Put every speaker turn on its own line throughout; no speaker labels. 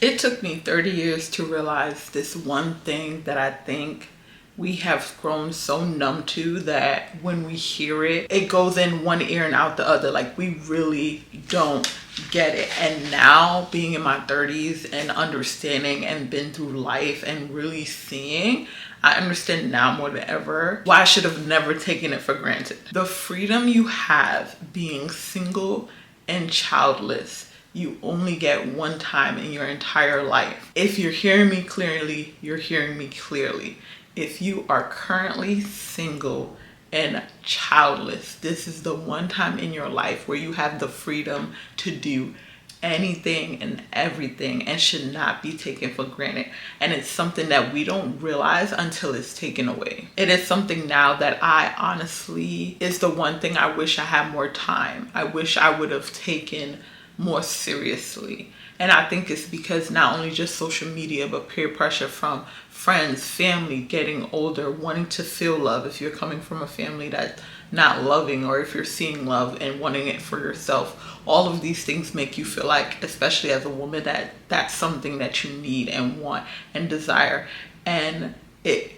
It took me 30 years to realize this one thing that I think we have grown so numb to that when we hear it, it goes in one ear and out the other. Like, we really don't get it. And now, being in my 30s and understanding and been through life and really seeing, I understand now more than ever why I should have never taken it for granted. The freedom you have being single and childless, you only get one time in your entire life. If you're hearing me clearly, you're hearing me clearly. If you are currently single and childless, this is the one time in your life where you have the freedom to do anything and everything and should not be taken for granted. And it's something that we don't realize until it's taken away. It is something now that I honestly is the one thing I wish I had more time. I wish I would have taken more seriously. And I think it's because not only just social media, but peer pressure from friends, family, getting older, wanting to feel love. If you're coming from a family that's not loving, or if you're seeing love and wanting it for yourself, all of these things make you feel like, especially as a woman, that that's something that you need and want and desire. And it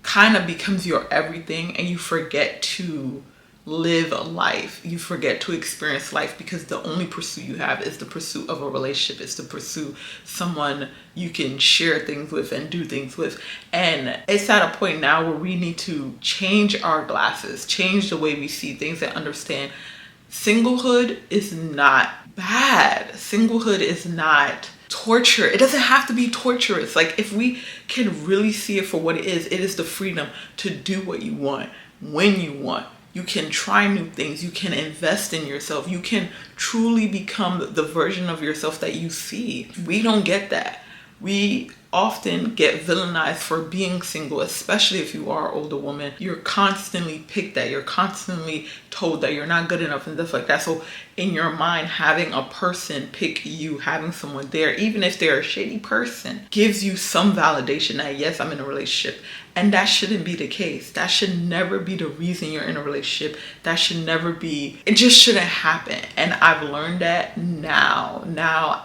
kind of becomes your everything, and you forget to live a life. You forget to experience life because the only pursuit you have is the pursuit of a relationship. It's to pursue someone you can share things with and do things with. And it's at a point now where we need to change our glasses, change the way we see things, and understand singlehood is not bad. Singlehood is not torture. It doesn't have to be torturous. Like, if we can really see it for what it is the freedom to do what you want when you want. You can try new things. You can invest in yourself. You can truly become the version of yourself that you see. We don't get that. We often get villainized for being single, especially if you are an older woman. You're constantly picked at. You're constantly told that you're not good enough and stuff like that. So in your mind, having a person pick you, having someone there, even if they're a shady person, gives you some validation that, yes, I'm in a relationship. And that shouldn't be the case. That should never be the reason you're in a relationship. That should never be, it just shouldn't happen. And I've learned that now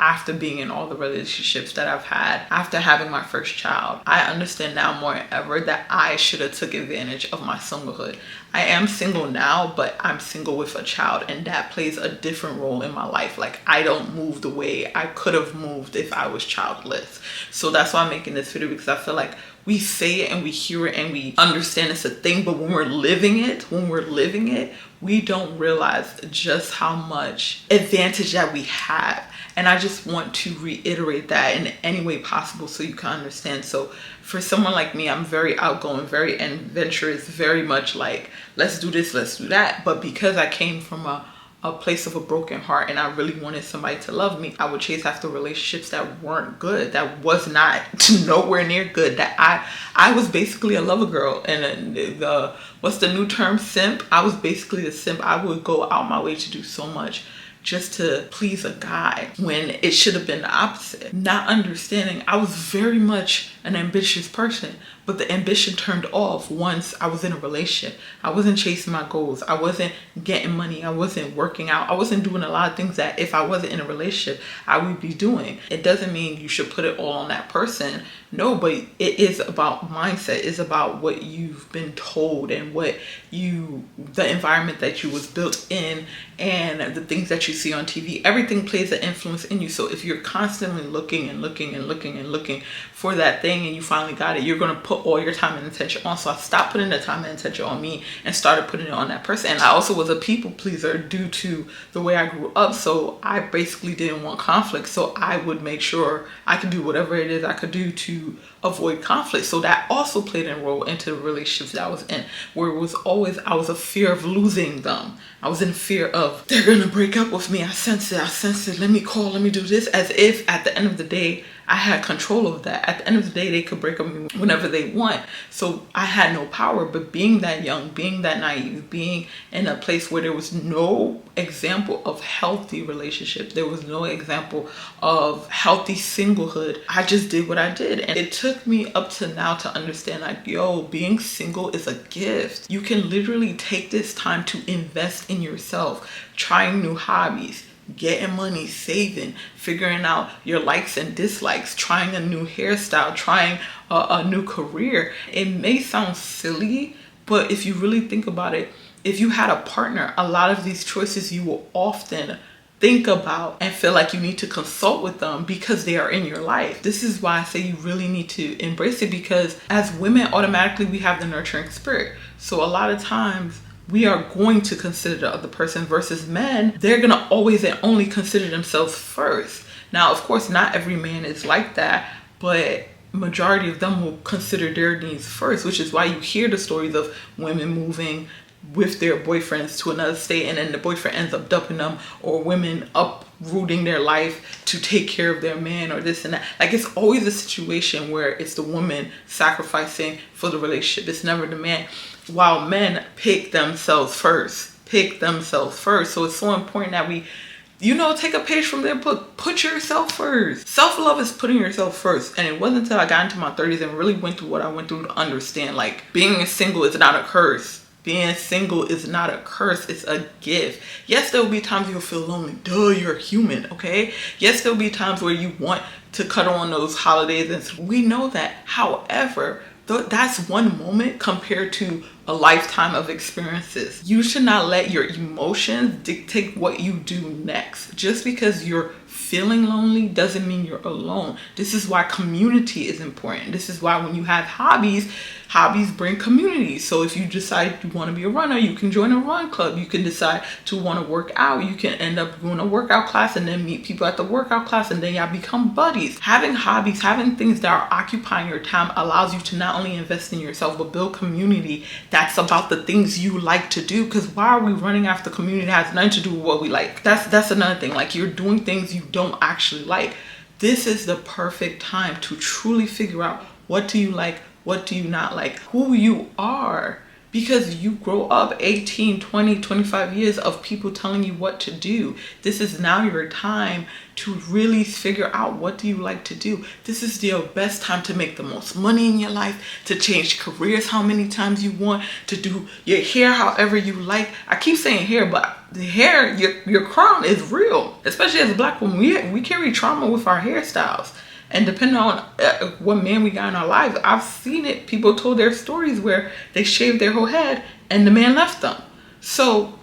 after being in all the relationships that I've had, after having my first child. I understand now more than ever that I should have took advantage of my singlehood. I am single now, but I'm single with a child, and that plays a different role in my life. Like, I don't move the way I could have moved if I was childless. So that's why I'm making this video, because I feel like we say it and we hear it and we understand it's a thing, but when we're living it, we don't realize just how much advantage that we have. And I just want to reiterate that in any way possible so you can understand. So for someone like me, I'm very outgoing, very adventurous, very much like, let's do this, let's do that. But because I came from a place of a broken heart and I really wanted somebody to love me, I would chase after relationships that weren't good, that was not nowhere near good, that I was basically a lover girl. And what's the new term, simp? I was basically the simp. I would go out my way to do so much just to please a guy when it should have been the opposite. Not understanding I was very much an ambitious person, but the ambition turned off once I was in a relationship. I wasn't chasing my goals. I wasn't getting money. I wasn't working out. I wasn't doing a lot of things that if I wasn't in a relationship, I would be doing. It doesn't mean you should put it all on that person. No, but it is about mindset. It's about what you've been told and the environment that you was built in and the things that you see on TV. Everything plays an influence in you. So if you're constantly looking for that thing and you finally got it, you're going to put all your time and attention on. So I stopped putting the time and attention on me and started putting it on that person. And I also was a people pleaser due to the way I grew up. So I basically didn't want conflict. So I would make sure I could do whatever it is I could do to avoid conflict. So that also played a role into the relationships that I was in, where it was always, I was a fear of losing them. I was in fear of, they're gonna break up with me. I sense it. Let me call, let me do this. As if at the end of the day, I had control of that. At the end of the day, they could break up with me whenever they want. So I had no power. But being that young, being that naive, being in a place where there was no example of healthy relationship, there was no example of healthy singlehood, I just did what I did. And it took me up to now to understand, like, yo, being single is a gift. You can literally take this time to invest in yourself, trying new hobbies, getting money, saving, figuring out your likes and dislikes, trying a new hairstyle, trying a new career. It may sound silly, but if you really think about it, if you had a partner, a lot of these choices you will often think about and feel like you need to consult with them because they are in your life. This is why I say you really need to embrace it, because as women, automatically we have the nurturing spirit. So a lot of times we are going to consider the other person, versus men, they're going to always and only consider themselves first. Now, of course, not every man is like that, but majority of them will consider their needs first, which is why you hear the stories of women moving with their boyfriends to another state and then the boyfriend ends up dumping them, or women uprooting their life to take care of their man, or this and that. Like, it's always a situation where it's the woman sacrificing for the relationship. It's never the man, while men pick themselves first. So it's so important that we, take a page from their book. Put yourself first. Self-love is putting yourself first. And it wasn't until I got into my 30s and really went through what I went through to understand, like, being single is not a curse. Being single is not a curse, it's a gift. Yes, there will be times you'll feel lonely. Duh, you're human, okay? Yes, there'll be times where you want to cuddle on those holidays, and we know that. However, that's one moment compared to a lifetime of experiences. You should not let your emotions dictate what you do next. Just because you're feeling lonely doesn't mean you're alone. This is why community is important. This is why when you have hobbies bring community. So if you decide you want to be a runner, you can join a run club. You can decide to want to work out. You can end up doing a workout class and then meet people at the workout class, and then y'all become buddies. Having hobbies, having things that are occupying your time allows you to not only invest in yourself, but build community that's about the things you like to do. Because why are we running after community that has nothing to do with what we like? That's another thing. Like, you're doing things you don't actually like. This is the perfect time to truly figure out, what do you like, what do you not like, who you are. Because you grow up 18, 20, 25 years of people telling you what to do. This is now your time to really figure out, what do you like to do. This is your best time to make the most money in your life, to change careers how many times you want, to do your hair however you like. I keep saying hair, but the hair, your crown is real. Especially as a Black woman, we carry trauma with our hairstyles. And depending on what man we got in our lives, I've seen it. People told their stories where they shaved their whole head and the man left them. So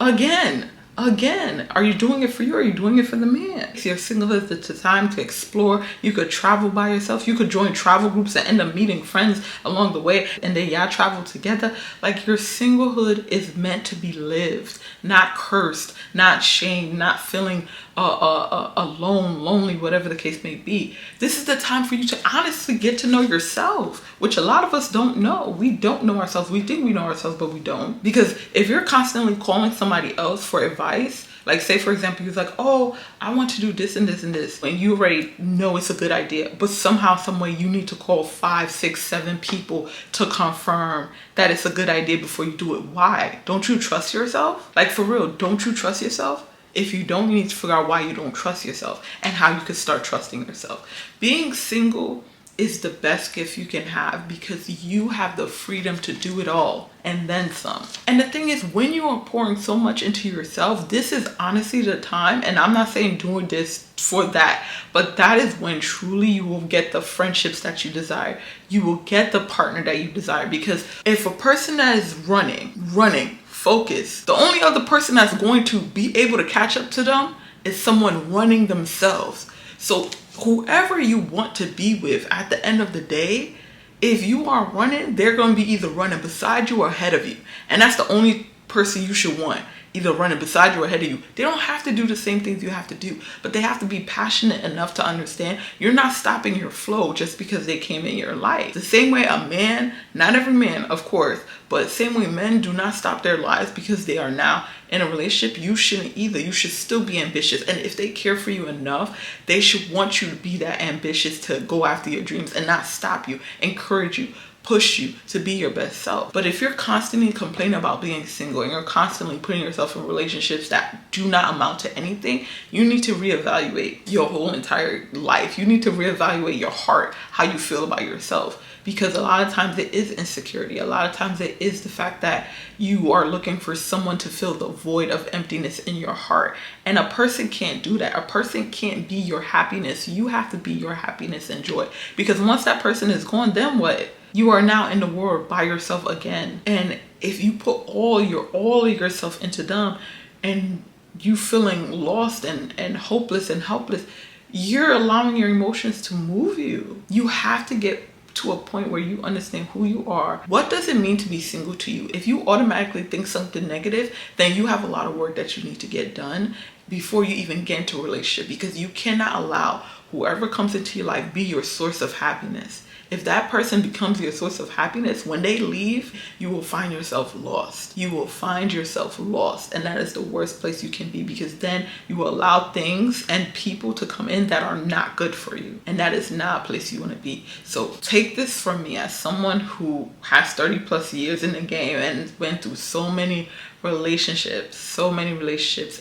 again, are you doing it for you, or are you doing it for the man? If you're single, it's the time to explore. You could travel by yourself. You could join travel groups and end up meeting friends along the way, and then y'all travel together. Like, your singlehood is meant to be lived, not cursed, not shamed, not feeling alone, lonely, whatever the case may be. This is the time for you to honestly get to know yourself, which a lot of us don't know. We don't know ourselves. We think we know ourselves, but we don't. Because if you're constantly calling somebody else for advice, like, say for example, you're like, oh, I want to do this and this and this, and you already know it's a good idea, but somehow, some way, you need to call 5, 6, 7 people to confirm that it's a good idea before you do it. Why? Don't you trust yourself? Like, for real, don't you trust yourself? If you don't, you need to figure out why you don't trust yourself and how you can start trusting yourself. Being single is the best gift you can have, because you have the freedom to do it all and then some. And the thing is, when you are pouring so much into yourself, this is honestly the time, and I'm not saying doing this for that, but that is when truly you will get the friendships that you desire. You will get the partner that you desire. Because if a person that is running, focus, the only other person that's going to be able to catch up to them is someone running themselves. So whoever you want to be with, at the end of the day, if you are running, they're going to be either running beside you or ahead of you. And that's the only person you should want, either running beside you or ahead of you. They don't have to do the same things you have to do, but they have to be passionate enough to understand you're not stopping your flow just because they came in your life. The same way a man, not every man, of course, but same way men do not stop their lives because they are now in a relationship, you shouldn't either. You should still be ambitious. And if they care for you enough, they should want you to be that ambitious, to go after your dreams and not stop you, encourage you, push you to be your best self. But if you're constantly complaining about being single and you're constantly putting yourself in relationships that do not amount to anything, you need to reevaluate your whole entire life. You need to reevaluate your heart, how you feel about yourself. Because a lot of times it is insecurity. A lot of times it is the fact that you are looking for someone to fill the void of emptiness in your heart. And a person can't do that. A person can't be your happiness. You have to be your happiness and joy. Because once that person is gone, then what? You are now in the world by yourself again. And if you put all of yourself into them and you feeling lost and hopeless and helpless, you're allowing your emotions to move you. You have to get to a point where you understand who you are. What does it mean to be single to you? If you automatically think something negative, then you have a lot of work that you need to get done before you even get into a relationship, because you cannot allow whoever comes into your life be your source of happiness. If that person becomes your source of happiness, when they leave, you will find yourself lost. You will find yourself lost. And that is the worst place you can be, because then you will allow things and people to come in that are not good for you. And that is not a place you want to be. So take this from me as someone who has 30 plus years in the game and went through so many relationships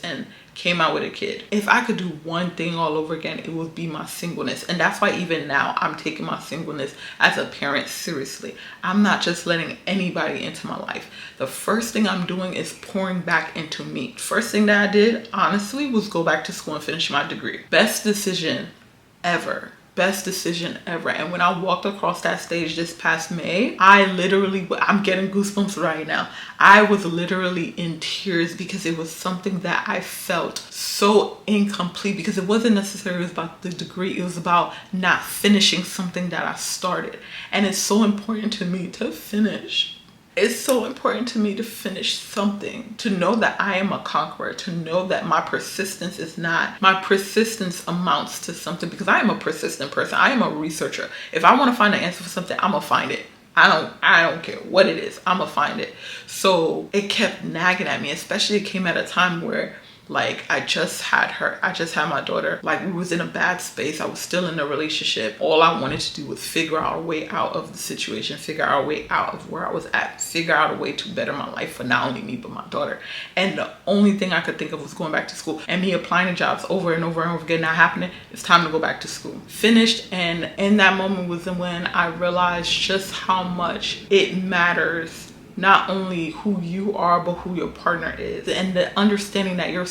and came out with a kid. If I could do one thing all over again, it would be my singleness. And that's why even now I'm taking my singleness as a parent seriously. I'm not just letting anybody into my life. The first thing I'm doing is pouring back into me. First thing that I did, honestly, was go back to school and finish my degree. Best decision ever. Best decision ever. And when I walked across that stage this past May, I'm getting goosebumps right now. I was literally in tears because it was something that I felt so incomplete, because it wasn't necessarily about the degree. It was about not finishing something that I started. And it's so important to me to finish. It's so important to me to finish something, to know that I am a conqueror, to know that my persistence amounts to something, because I am a persistent person. I am a researcher. If I want to find an answer for something, I'm gonna find it. I don't care what it is, I'm gonna find it. So it kept nagging at me, especially it came at a time where I just had my daughter. We was in a bad space. I was still in a relationship. All I wanted to do was figure out a way out of the situation, figure out a way out of where I was at, figure out a way to better my life for not only me, but my daughter. And the only thing I could think of was going back to school, and me applying to jobs over and over and over again, not happening. It's time to go back to school. Finished. And in that moment was when I realized just how much it matters, not only who you are, but who your partner is. And the understanding that your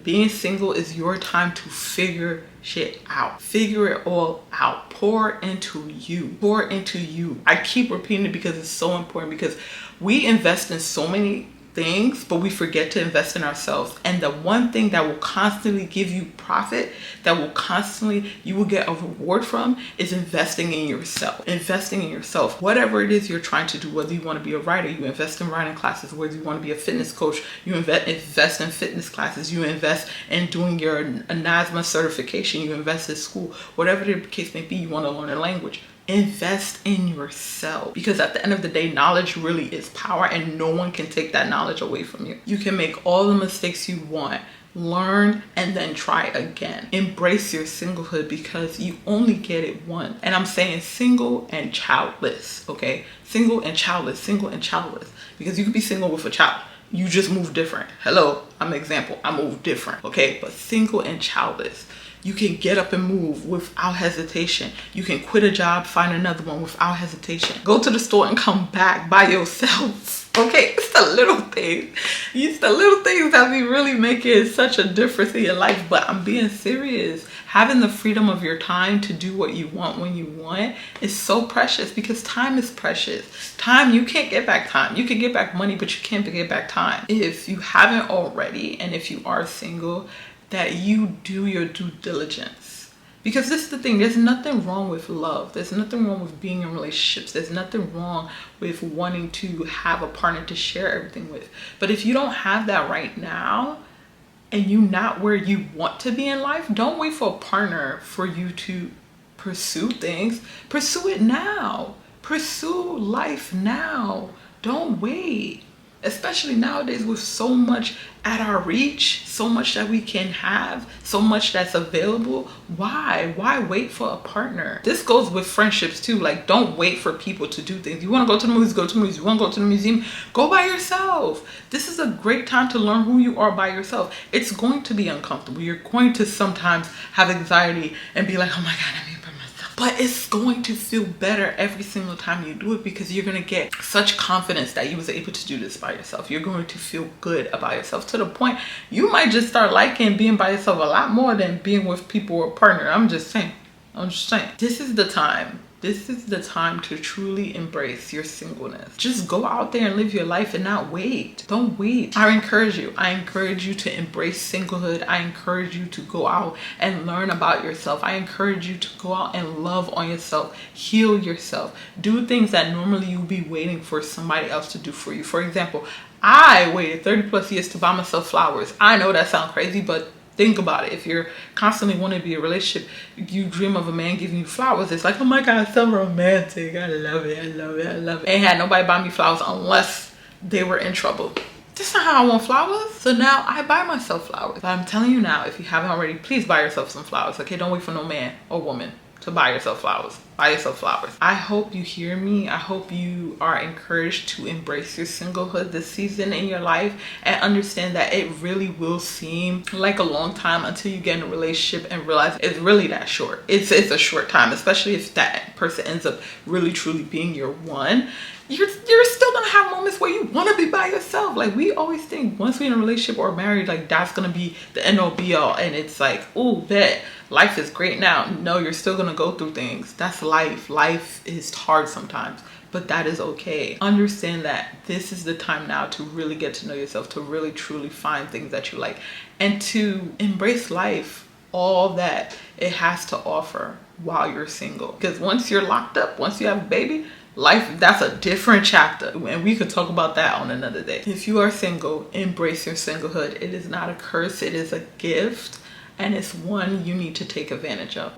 being single is your time to figure shit out. Figure it all out. Pour into you. Pour into you. I keep repeating it because it's so important, because we invest in so many things, but we forget to invest in ourselves. And the one thing that will constantly give you profit, you will get a reward from, is investing in yourself. Investing in yourself. Whatever it is you're trying to do, whether you want to be a writer, you invest in writing classes. Whether you want to be a fitness coach, you invest in fitness classes. You invest in doing your NASMA certification. You invest in school. Whatever the case may be, you want to learn a language. Invest in yourself, because at the end of the day, knowledge really is power, and no one can take that knowledge away from you. You can make all the mistakes you want, learn, and then try again. Embrace your singlehood, because you only get it once. And I'm saying single and childless, okay? Single and childless, because you could be single with a child. You just move different. Hello, I'm an example. I move different, okay? But single and childless, you can get up and move without hesitation. You can quit a job, find another one without hesitation. Go to the store and come back by yourself. Okay, it's the little things. It's the little things that be really making such a difference in your life. But I'm being serious. Having the freedom of your time to do what you want when you want is so precious, because time is precious. Time, you can't get back time. You can get back money, but you can't get back time. If you haven't already, and if you are single, that you do your due diligence. Because this is the thing, there's nothing wrong with love. There's nothing wrong with being in relationships. There's nothing wrong with wanting to have a partner to share everything with. But if you don't have that right now, and you're not where you want to be in life, don't wait for a partner for you to pursue things. Pursue it now. Pursue life now. Don't wait. especially nowadays with so much at our reach, so much that we can have, so much that's available. Why wait for a partner? This goes with friendships too. Like, don't wait for people to do things. You want to go to the movies, go to the movies. You want to go to the museum, go by yourself. This is a great time to learn who you are by yourself. It's going to be uncomfortable. You're going to sometimes have anxiety and be like, oh my God, I'm here by myself. But it's going to feel better every single time you do it, because you're going to get such confidence that you was able to do this by yourself. You're going to feel good about yourself to the point you might just start liking being by yourself a lot more than being with people or partner. I'm just saying. This is the time. This is the time to truly embrace your singleness. Just go out there and live your life and not wait. Don't wait. I encourage you to embrace singlehood. I encourage you to go out and learn about yourself. I encourage you to go out and love on yourself, heal yourself, do things that normally you'd be waiting for somebody else to do for you. For example, I waited 30 plus years to buy myself flowers. I know that sounds crazy, but think about it. If you're constantly wanting to be in a relationship, you dream of a man giving you flowers. It's like, oh my God, so romantic. I love it. Ain't had nobody buy me flowers unless they were in trouble. That's not how I want flowers. So now I buy myself flowers. But I'm telling you now, if you haven't already, please buy yourself some flowers. Okay, don't wait for no man or woman to buy yourself flowers. Buy yourself flowers. I hope you hear me. I hope you are encouraged to embrace your singlehood this season in your life, and understand that it really will seem like a long time until you get in a relationship and realize it's really that short. It's a short time, especially if that person ends up really truly being your one. You're still gonna have moments where you want to be by yourself. Like, we always think once we're in a relationship or married, like that's gonna be the end all be all, and it's like, oh, that life is great now. No, you're still gonna go through things. That's life. Life is hard sometimes, but that is okay. Understand that this is the time now to really get to know yourself, to really truly find things that you like, and to embrace life, all that it has to offer while you're single. Because once you're locked up, once you have a baby, life, that's a different chapter, and we could talk about that on another day. If you are single, embrace your singlehood. It is not a curse, it is a gift, and it's one you need to take advantage of.